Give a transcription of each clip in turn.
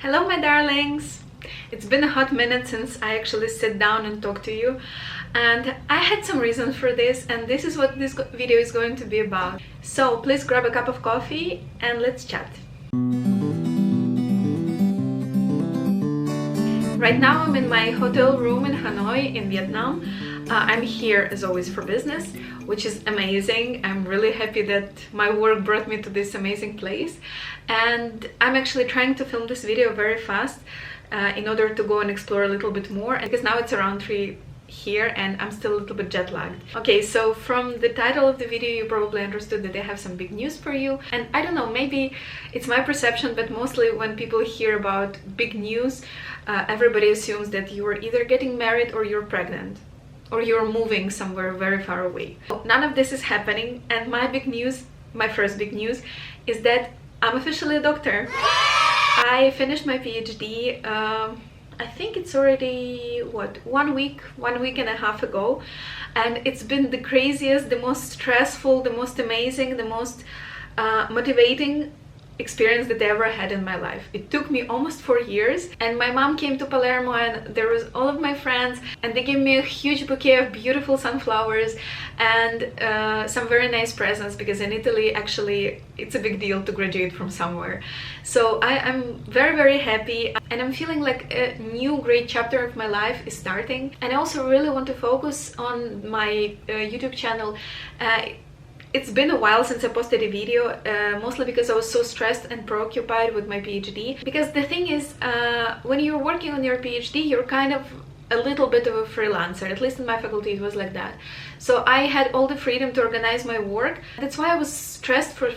Hello my darlings! It's been a hot minute since I actually sat down and talked to you, and I had some reasons for this, and this is what this video is going to be about. So please grab a cup of coffee and let's chat. Right now I'm in my hotel room in Hanoi in Vietnam. I'm here as always for business, which is amazing. I'm really happy that my work brought me to this amazing place, and I'm actually trying to film this video very fast in order to go and explore a little bit more, because now it's around 3 here and I'm still a little bit jet lagged. Okay, so from the title of the video you probably understood that I have some big news for you, and I don't know, maybe it's my perception, but mostly when people hear about big news, everybody assumes that you are either getting married or you're pregnant, or you're moving somewhere very far away. None of this is happening, and my big news, my first big news, is that I'm officially a doctor. I finished my PhD, I think it's already, what, 1 week and a half ago, and it's been the craziest, the most stressful, the most amazing, the most motivating experience that I ever had in my life. It took me almost 4 years, and my mom came to Palermo and there was all of my friends, and they gave me a huge bouquet of beautiful sunflowers and some very nice presents, because in Italy actually it's a big deal to graduate from somewhere. So I'm very happy, and I'm feeling like a new great chapter of my life is starting. And I also really want to focus on my YouTube channel. It's been a while since I posted a video, mostly because I was so stressed and preoccupied with my PhD. Because the thing is, when you're working on your PhD, you're kind of a little bit of a freelancer. At least in my faculty it was like that. So I had all the freedom to organize my work. That's why I was stressed for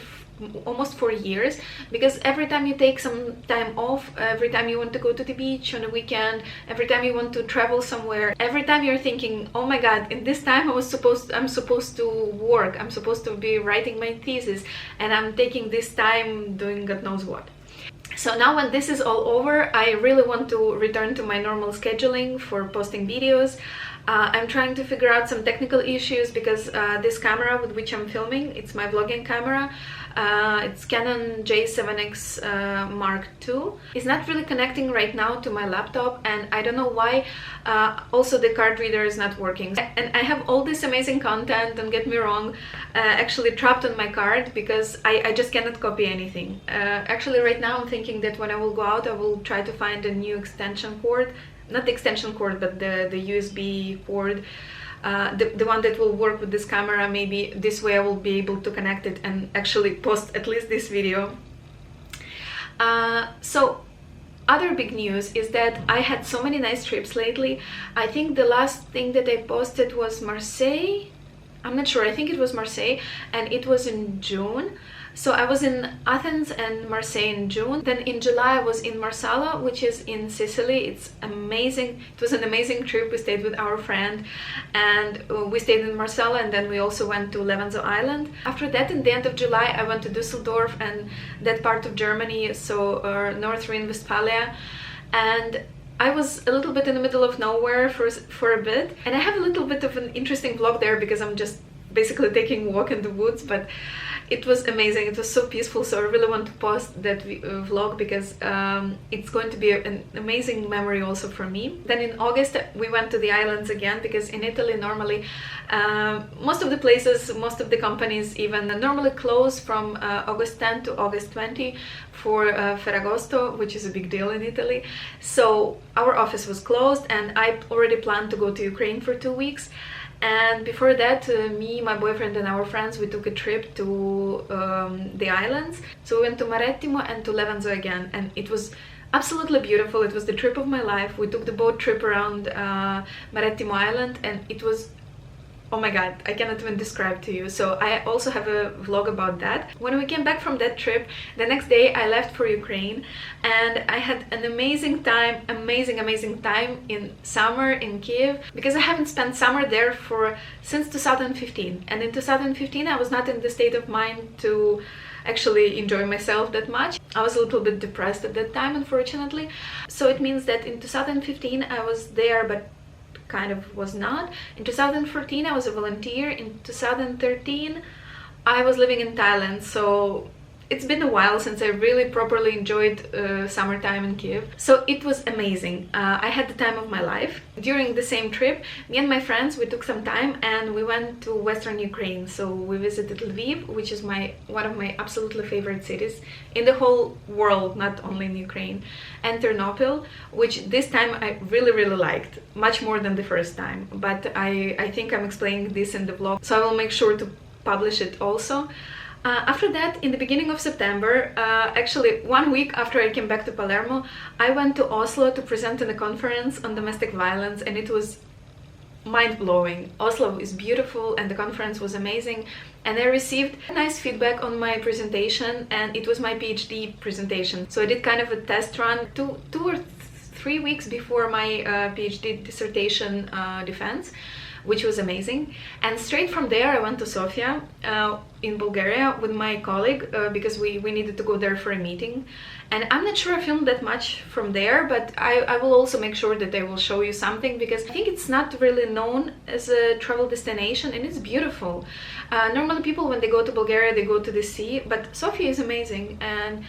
almost 4 years, because every time you take some time off, every time you want to go to the beach on a weekend, every time you want to travel somewhere, every time you're thinking, oh my god, in this time I'm supposed to work, I'm supposed to be writing my thesis, and I'm taking this time doing God knows what. So now when this is all over, I really want to return to my normal scheduling for posting videos. I'm trying to figure out some technical issues, because this camera with which I'm filming, it's my vlogging camera. It's Canon J7X Mark II. It's not really connecting right now to my laptop, and I don't know why. Also the card reader is not working, and I have all this amazing content, don't get me wrong, actually trapped on my card, because I just cannot copy anything. Actually right now I'm thinking that when I will go out, I will try to find a new extension cord. Not the extension cord, but the USB cord, the one that will work with this camera. Maybe this way I will be able to connect it and actually post at least this video. So other big news is that I had so many nice trips lately. I think the last thing that I posted was Marseille. I'm not sure, I think it was Marseille, and it was in June. So I was in Athens and Marseille in June. Then in July I was in Marsala, which is in Sicily. It's amazing. It was an amazing trip. We stayed with our friend, and we stayed in Marsala, and then we also went to Levanzo Island. After that, in the end of July, I went to Düsseldorf and that part of Germany, so North Rhine-Westphalia, and I was a little bit in the middle of nowhere for a bit, and I have a little bit of an interesting vlog there, because I'm just basically taking a walk in the woods, but it was amazing. It was so peaceful, so I really want to post that vlog, because it's going to be an amazing memory also for me. Then in August we went to the islands again, because in Italy normally most of the places, most of the companies even normally close from August 10 to August 20 for Ferragosto, which is a big deal in Italy. So our office was closed, and I already planned to go to Ukraine for 2 weeks. And before that, me, my boyfriend and our friends, we took a trip to the islands. So we went to Marettimo and to Levanzo again, and it was absolutely beautiful. It was the trip of my life. We took the boat trip around Marettimo Island, and it was, oh my god, I cannot even describe to you. So I also have a vlog about that. When we came back from that trip, the next day I left for Ukraine, and I had an amazing time, amazing time in summer in Kiev, because I haven't spent summer there since 2015. And in 2015 I was not in the state of mind to actually enjoy myself that much. I was a little bit depressed at that time, unfortunately. So it means that in 2015 I was there, but kind of was not. In 2014 I was a volunteer. In 2013 I was living in Thailand, so it's been a while since I really properly enjoyed summertime in Kiev, so it was amazing. I had the time of my life. During the same trip, me and my friends, we took some time and we went to Western Ukraine. So we visited Lviv, which is one of my absolutely favorite cities in the whole world, not only in Ukraine, and Ternopil, which this time I really liked, much more than the first time. But I think I'm explaining this in the vlog, so I will make sure to publish it also. After that, in the beginning of September, actually 1 week after I came back to Palermo, I went to Oslo to present in a conference on domestic violence, and it was mind-blowing. Oslo is beautiful and the conference was amazing, and I received nice feedback on my presentation, and it was my PhD presentation. So I did kind of a test run 2 or 3 weeks before my PhD dissertation defense, which was amazing. And straight from there I went to Sofia in Bulgaria with my colleague because we needed to go there for a meeting. And I'm not sure I filmed that much from there, but I will also make sure that I will show you something, because I think it's not really known as a travel destination, and it's beautiful. Normally people, when they go to Bulgaria, they go to the sea, but Sofia is amazing, and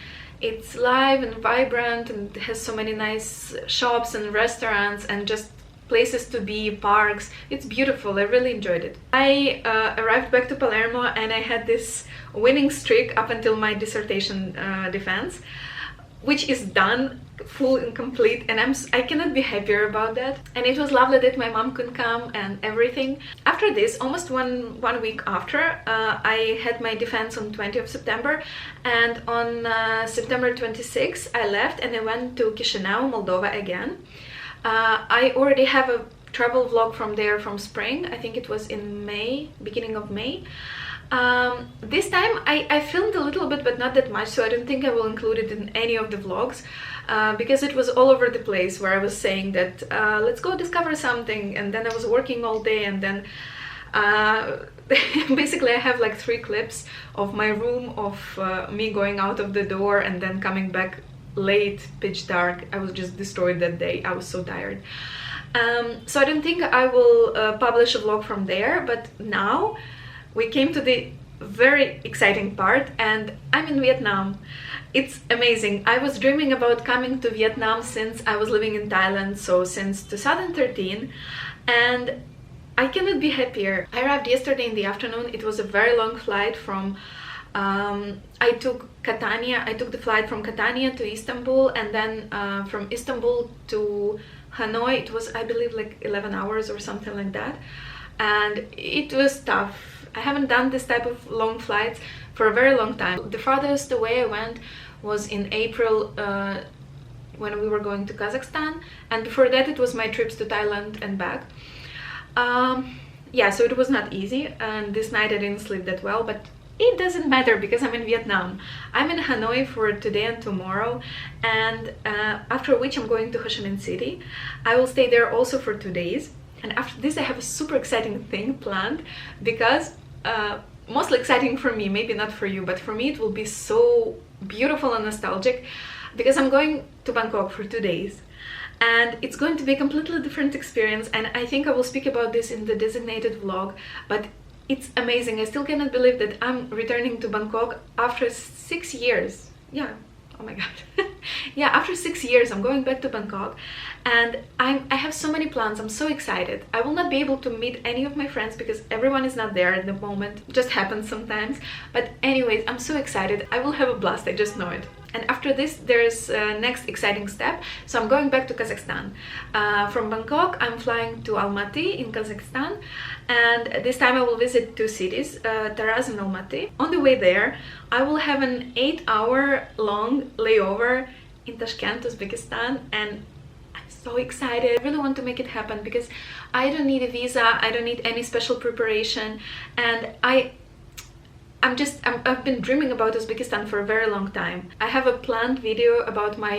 it's live and vibrant, and it has so many nice shops and restaurants and just places to be, parks. It's beautiful. I really enjoyed it. I arrived back to Palermo and I had this winning streak up until my dissertation defense, which is done, full and complete, and I cannot be happier about that. And it was lovely that my mom could come and everything. After this, almost one week after, I had my defense on 20th of September, and on September 26th I left and I went to Chisinau, Moldova again. I already have a travel vlog from there from spring. I think it was in May, beginning of May. This time I filmed a little bit, but not that much, so I don't think I will include it in any of the vlogs, because it was all over the place, where I was saying that let's go discover something, and then I was working all day, and then basically I have like 3 clips of my room, of me going out of the door and then coming back late, pitch dark. I was just destroyed that day. I was so tired. So I don't think I will publish a vlog from there, but now we came to the very exciting part, and I'm in Vietnam. It's amazing. I was dreaming about coming to Vietnam since I was living in Thailand, so since 2013, and I cannot be happier. I arrived yesterday in the afternoon. It was a very long flight from I took the flight from Catania to Istanbul, and then from Istanbul to Hanoi. It was, I believe, like 11 hours or something like that, and it was tough. I haven't done this type of long flights for a very long time. The farthest away I went was in April when we were going to Kazakhstan, and before that it was my trips to Thailand and back. Yeah, so it was not easy, and this night I didn't sleep that well, but it doesn't matter because I'm in Vietnam. I'm in Hanoi for today and tomorrow, and after which I'm going to Ho Chi Minh City. I will stay there also for 2 days, and after this I have a super exciting thing planned, because mostly exciting for me, maybe not for you, but for me it will be so beautiful and nostalgic, because I'm going to Bangkok for 2 days. And it's going to be a completely different experience, and I think I will speak about this in the designated vlog, but it's amazing. I still cannot believe that I'm returning to Bangkok after 6 years. Yeah, oh my god. Yeah, after 6 years I'm going back to Bangkok, and I have so many plans. I'm so excited. I will not be able to meet any of my friends because everyone is not there at the moment. It just happens sometimes. But anyways, I'm so excited. I will have a blast, I just know it. And after this, there's next exciting step. So I'm going back to Kazakhstan. From Bangkok, I'm flying to Almaty in Kazakhstan. And this time I will visit 2 cities, Taraz and Almaty. On the way there, I will have an 8-hour long layover in Tashkent, Uzbekistan. And I'm so excited. I really want to make it happen because I don't need a visa. I don't need any special preparation. And I've been dreaming about Uzbekistan for a very long time. I have a planned video about my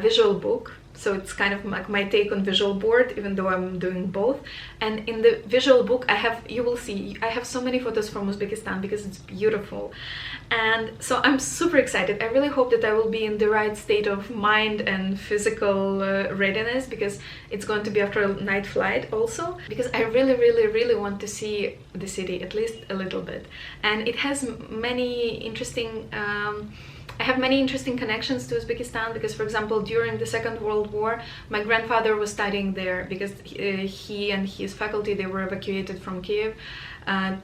visual book so it's kind of like my take on visual board, even though I'm doing both. And in the visual book you will see I have so many photos from Uzbekistan because it's beautiful. And so I'm super excited. I really hope that I will be in the right state of mind and physical readiness, because it's going to be after a night flight also, because I really want to see the city at least a little bit. And it has many interesting I have many interesting connections to Uzbekistan, because, for example, during the Second World War, my grandfather was studying there, because he and his faculty, they were evacuated from Kiev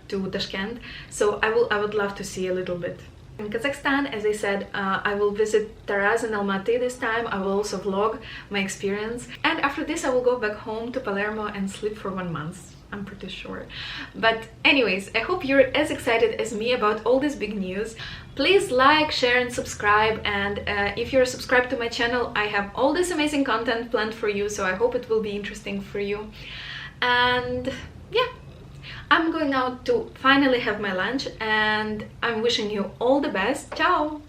to Tashkent. So I would love to see a little bit. In Kazakhstan, as I said, I will visit Taraz and Almaty this time. I will also vlog my experience. And after this, I will go back home to Palermo and sleep for 1 month. I'm pretty sure. But anyways, I hope you're as excited as me about all this big news. Please like, share and subscribe, and if you're subscribed to my channel, I have all this amazing content planned for you, so I hope it will be interesting for you. And yeah, I'm going out to finally have my lunch, and I'm wishing you all the best. Ciao!